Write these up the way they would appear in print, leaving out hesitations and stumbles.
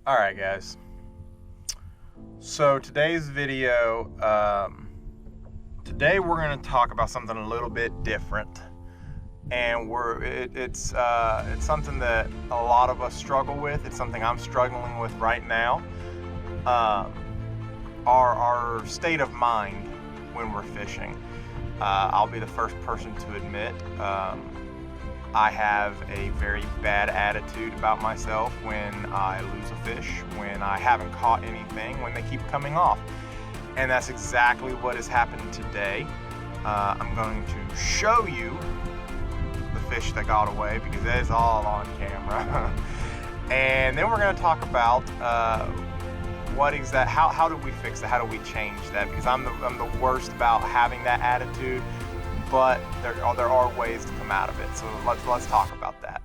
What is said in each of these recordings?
Alright guys, so today's video, today we're going to talk about something a little bit different, and it's something that a lot of us struggle with. It's something I'm struggling with right now. Our state of mind when we're fishing. I'll be the first person to admit I have a very bad attitude about myself when I lose a fish, when I haven't caught anything, when they keep coming off. And that's exactly what has happened today. I'm going to show you the fish that got away because that is all on camera. And then we're going to talk about how do we fix it? How do we change that? Because I'm the worst about having that attitude. But there are ways to come out of it. So let's talk about that.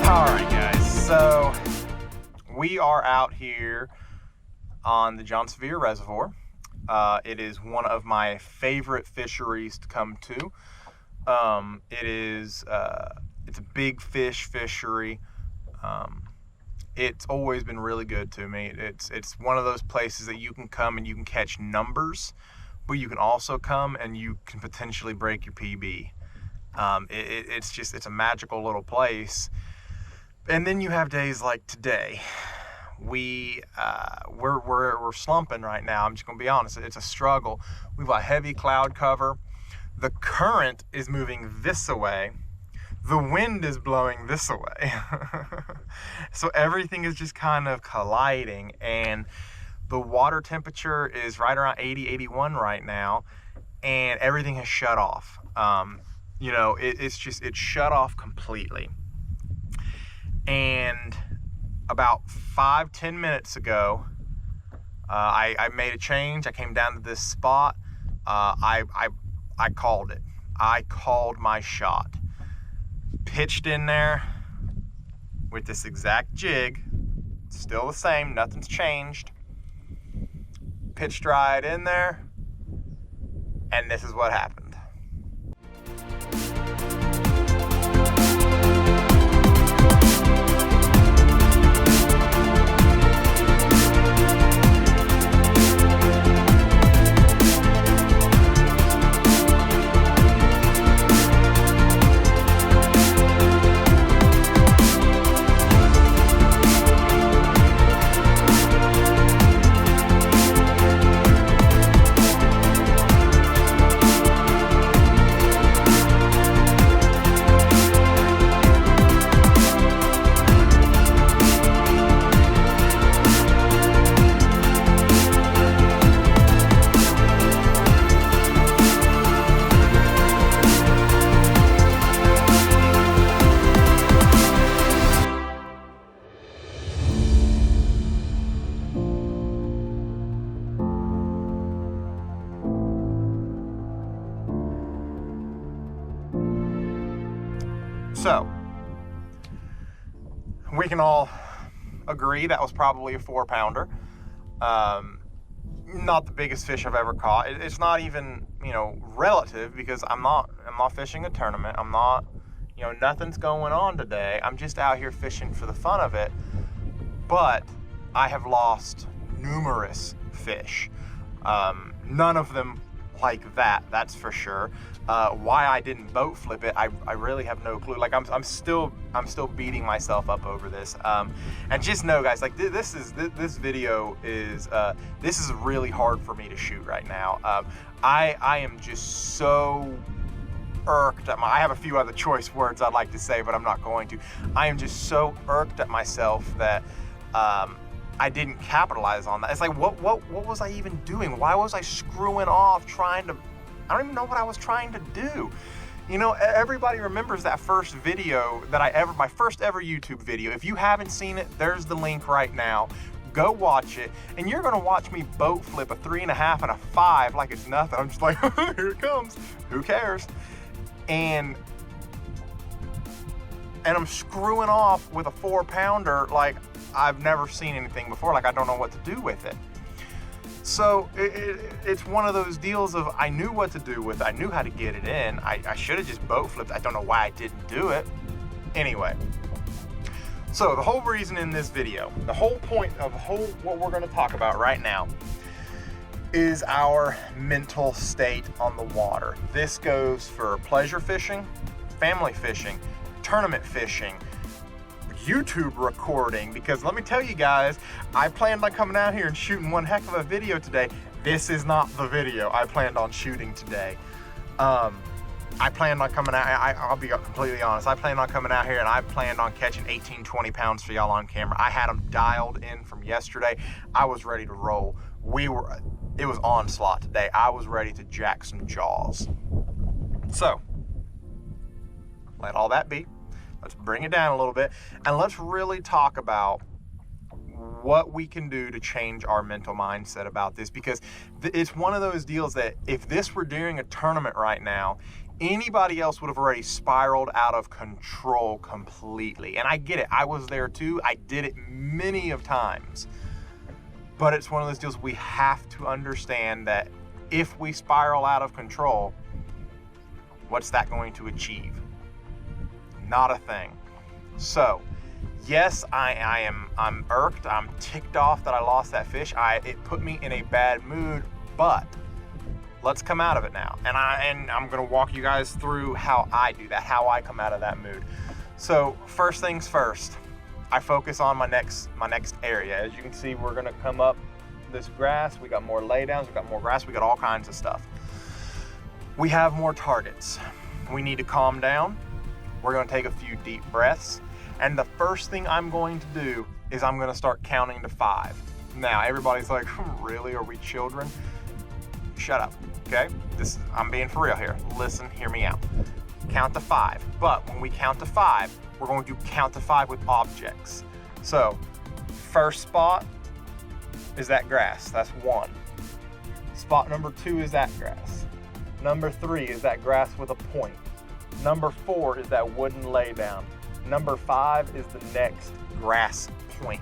All right, guys. So we are out here on the John Sevier Reservoir. It is one of my favorite fisheries to come to. It's a big fish fishery. It's always been really good to me. It's one of those places that you can come and you can catch numbers, but you can also come and you can potentially break your PB. It's a magical little place. And then you have days like today. We're slumping right now. I'm just gonna be honest. It's a struggle. We've got heavy cloud cover. The current is moving this way. The wind is blowing this way. So everything is just kind of colliding, and the water temperature is right around 80, 81 right now, and everything has shut off. It's shut off completely. And about 5-10 minutes ago, I made a change. I came down to this spot. I called it. I called my shot. Pitched in there with this exact jig, still the same, nothing's changed. Pitched right in there, and this is what happened. So, we can all agree that was probably a 4-pounder. Not the biggest fish I've ever caught. It's not even, relative, because I'm not fishing a tournament. I'm not, nothing's going on today. I'm just out here fishing for the fun of it. But I have lost numerous fish. None of them like that's for sure. Why I didn't boat flip it, I really have no clue. Like I'm still beating myself up over this. And just know, guys, like this video is this is really hard for me to shoot right now. I am just so irked at I have a few other choice words I'd like to say, but I'm not going to. I am just so irked at myself that I didn't capitalize on that. It's like, what was I even doing? Why was I screwing off trying to, I don't even know what I was trying to do. Everybody remembers that first video that my first ever YouTube video. If you haven't seen it, there's the link right now. Go watch it, and you're gonna watch me boat flip a 3.5 and a 5 like it's nothing. I'm just like, here it comes, who cares? And I'm screwing off with a 4-pounder like I've never seen anything before. Like, I don't know what to do with it. So it's one of those deals of I knew what to do with it. I knew how to get it in. I should have just boat flipped. I don't know why I didn't do it. Anyway, so the whole reason in this video, the whole point of what we're going to talk about right now is our mental state on the water. This goes for pleasure fishing, family fishing, tournament fishing, YouTube recording, because let me tell you guys, I planned on coming out here and shooting one heck of a video today. This is not the video I planned on shooting today. I planned on coming out, I'll be completely honest, I planned on coming out here and I planned on catching 18, 20 pounds for y'all on camera. I had them dialed in from yesterday. I was ready to roll. It was onslaught today. I was ready to jack some jaws. So, let all that be. Let's bring it down a little bit and let's really talk about what we can do to change our mental mindset about this, because it's one of those deals that if this were during a tournament right now, anybody else would have already spiraled out of control completely. And I get it. I was there too. I did it many of times. But it's one of those deals we have to understand that if we spiral out of control, what's that going to achieve? Not a thing. So, yes, I'm irked. I'm ticked off that I lost that fish. It put me in a bad mood, but let's come out of it now. And I'm gonna walk you guys through how I do that, how I come out of that mood. So, first things first, I focus on my next area. As you can see, we're gonna come up this grass. We got more laydowns, we got more grass, we got all kinds of stuff. We have more targets. We need to calm down. We're gonna take a few deep breaths. And the first thing I'm going to do is I'm gonna start counting to 5. Now, everybody's like, really, are we children? Shut up, okay? I'm being for real here. Listen, hear me out. Count to 5, but when we count to 5, we're going to count to 5 with objects. So, first spot is that grass, that's 1. Spot number 2 is that grass. Number 3 is that grass with a point. Number 4 is that wooden laydown. Number 5 is the next grass point.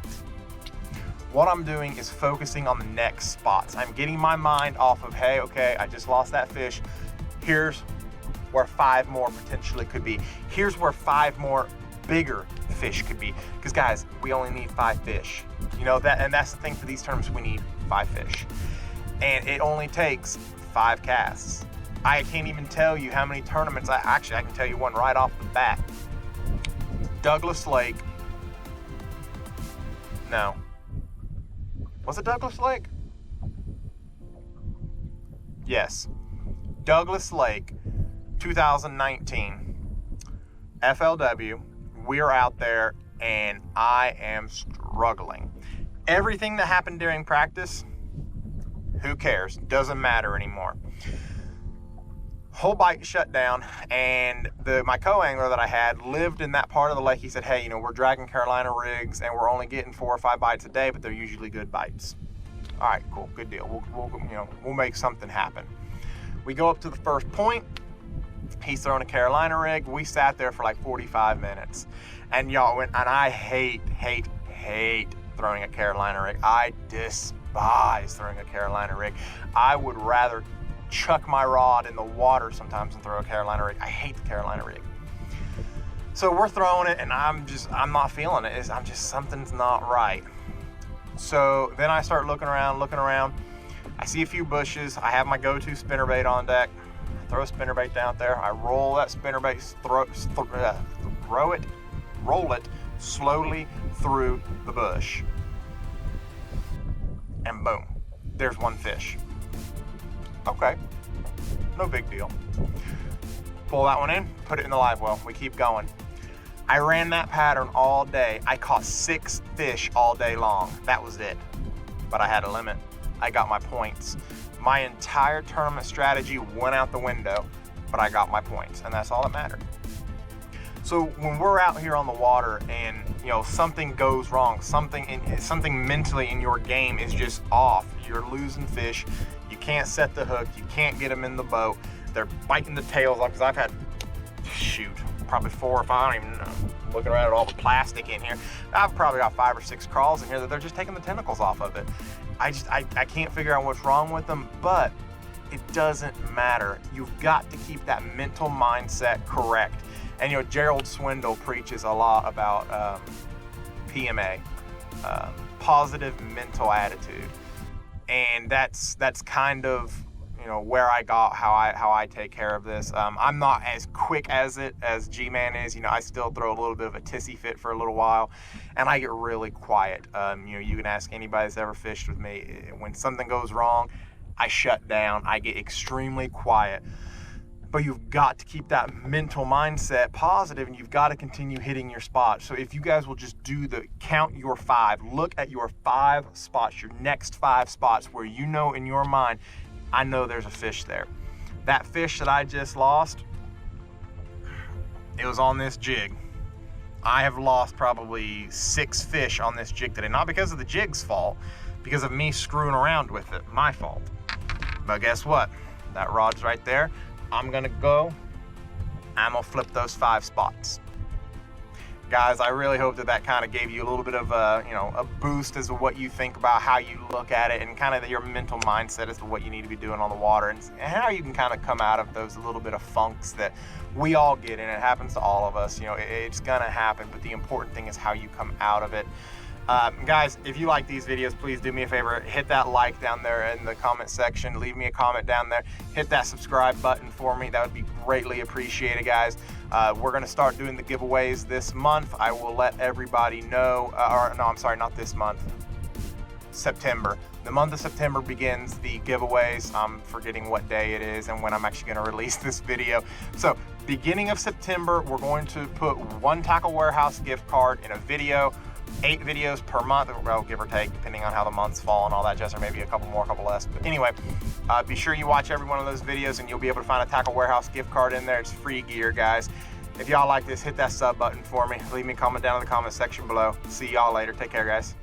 What I'm doing is focusing on the next spots. I'm getting my mind off of, hey, okay, I just lost that fish. Here's where 5 more potentially could be. Here's where 5 more bigger fish could be. Because guys, we only need 5 fish. You know that, and that's the thing for these tournaments, we need 5 fish. And it only takes 5 casts. I can't even tell you how many tournaments, I can tell you one right off the bat. Douglas Lake. No. Was it Douglas Lake? Yes. Douglas Lake, 2019. FLW. We're out there and I am struggling. Everything that happened during practice, who cares? Doesn't matter anymore. Whole bite shut down, and my co-angler that I had lived in that part of the lake. He said, hey, we're dragging Carolina rigs and we're only getting 4 or 5 bites a day, but they're usually good bites. All right, cool, good deal. We'll make something happen. We go up to the first point. He's throwing a Carolina rig. We sat there for like 45 minutes, and y'all went. And I hate throwing a Carolina rig. I despise throwing a Carolina rig. I would rather chuck my rod in the water sometimes and throw a Carolina rig. I hate the Carolina rig. So we're throwing it and I'm not feeling it. Something's not right. So then I start looking around. I see a few bushes. I have my go-to spinnerbait on deck. I throw a spinnerbait down there. I roll that spinnerbait, roll it slowly through the bush. And boom, there's one fish. Okay, no big deal. Pull that one in, put it in the live well. We keep going. I ran that pattern all day. I caught 6 fish all day long. That was it. But I had a limit. I got my points. My entire tournament strategy went out the window, but I got my points, and that's all that mattered. So when we're out here on the water and something goes wrong, something mentally in your game is just off. You're losing fish. You can't set the hook. You can't get them in the boat. They're biting the tails off, because I've had probably 4 or 5, I don't even know. Looking around at all the plastic in here, I've probably got 5 or 6 crawls in here that they're just taking the tentacles off of it. I can't figure out what's wrong with them, but it doesn't matter. You've got to keep that mental mindset correct. And you know, Gerald Swindle preaches a lot about PMA, positive mental attitude, and that's kind of, you know, where I got how I take care of this. I'm not as quick as G-Man is. You know, I still throw a little bit of a tissy fit for a little while, and I get really quiet. You know, you can ask anybody that's ever fished with me. When something goes wrong, I shut down. I get extremely quiet. But you've got to keep that mental mindset positive, and you've got to continue hitting your spots. So if you guys will just do count your 5, look at your 5 spots, your next 5 spots where you know in your mind, I know there's a fish there. That fish that I just lost, it was on this jig. I have lost probably 6 fish on this jig today, not because of the jig's fault, because of me screwing around with it, my fault. But guess what? That rod's right there. I'm gonna flip those 5 spots. Guys, I really hope that kind of gave you a little bit of a boost as to what you think about how you look at it, and kind of your mental mindset as to what you need to be doing on the water, and how you can kind of come out of those little bit of funks that we all get in. It happens to all of us. You know, it's gonna happen, but the important thing is how you come out of it. Guys, if you like these videos, please do me a favor, hit that like down there in the comment section, leave me a comment down there, hit that subscribe button for me. That would be greatly appreciated, guys. We're going to start doing the giveaways this month. I will let everybody know, no, I'm sorry, not this month, September. The month of September begins the giveaways. I'm forgetting what day it is and when I'm actually going to release this video. So beginning of September, we're going to put 1 Tackle Warehouse gift card in a video. 8 videos per month, well, give or take, depending on how the months fall and all that jazz, or maybe a couple more, a couple less. But anyway, be sure you watch every one of those videos, and you'll be able to find a Tackle Warehouse gift card in there. It's free gear, guys. If y'all like this, hit that sub button for me. Leave me a comment down in the comment section below. See y'all later. Take care, guys.